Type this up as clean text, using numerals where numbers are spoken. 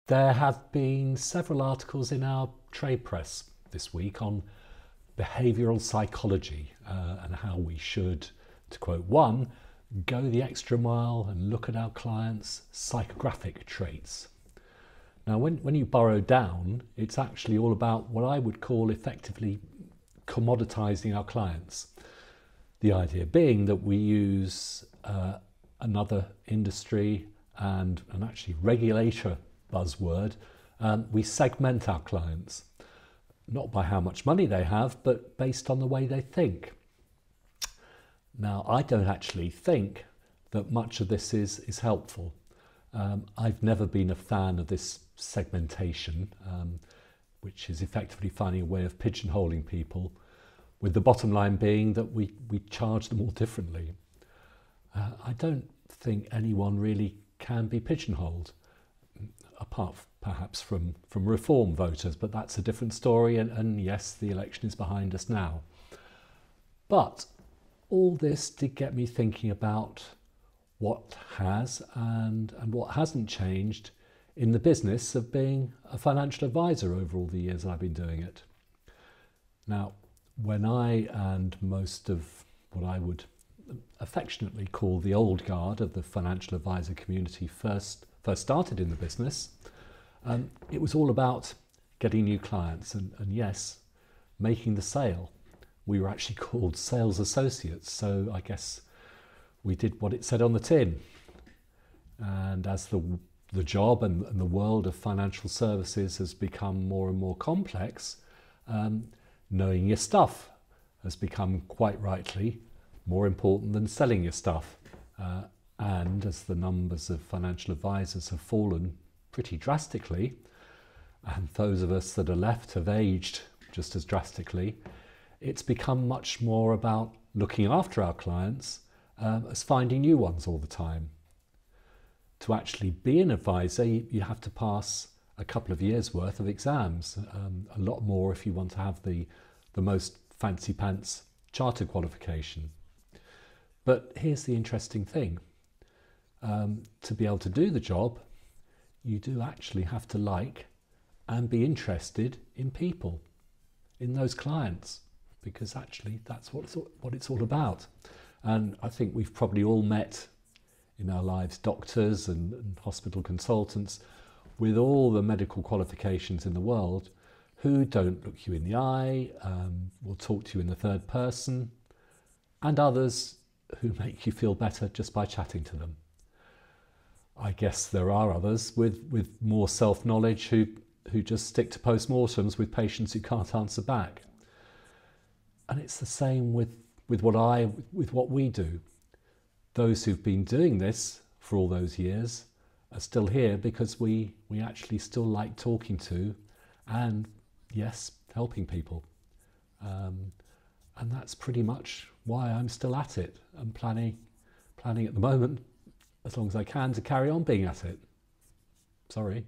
There have been several articles in our trade press this week on behavioural psychology and how we should, to quote one, go the extra mile and look at our clients' psychographic traits. Now, when you burrow down, it's actually all about what I would call effectively commoditising our clients. The idea being that we use another industry and an actually regulator buzzword, we segment our clients, not by how much money they have, but based on the way they think. Now, I don't actually think that much of this is helpful. I've never been a fan of this segmentation, which is effectively finding a way of pigeonholing people, with the bottom line being that we charge them all differently. I don't think anyone really can be pigeonholed, apart perhaps from Reform voters, but that's a different story, and yes, the election is behind us now. But all this did get me thinking about what has and what hasn't changed in the business of being a financial advisor over all the years I've been doing it. Now, when I and most of what I would affectionately call the old guard of the financial advisor community first started in the business, it was all about getting new clients and yes, making the sale. We were actually called sales associates, so I guess we did what it said on the tin. And as the job and the world of financial services has become more and more complex, knowing your stuff has become, quite rightly, more important than selling your stuff. And as the numbers of financial advisors have fallen pretty drastically, and those of us that are left have aged just as drastically, it's become much more about looking after our clients as finding new ones all the time. To actually be an advisor, you have to pass a couple of years worth of exams, a lot more if you want to have the most fancy pants charter qualification. But here's the interesting thing. To be able to do the job, you do actually have to like and be interested in people, in those clients, because actually that's what it's all about. And I think we've probably all met in our lives doctors and hospital consultants with all the medical qualifications in the world who don't look you in the eye, will talk to you in the third person, and others who make you feel better just by chatting to them. I guess there are others with more self-knowledge who just stick to postmortems with patients who can't answer back. And it's the same with what we do. Those who've been doing this for all those years are still here because we actually still like talking to and, yes, helping people. And that's pretty much why I'm still at it. I'm planning at the moment, as long as I can, to carry on being at it. Sorry.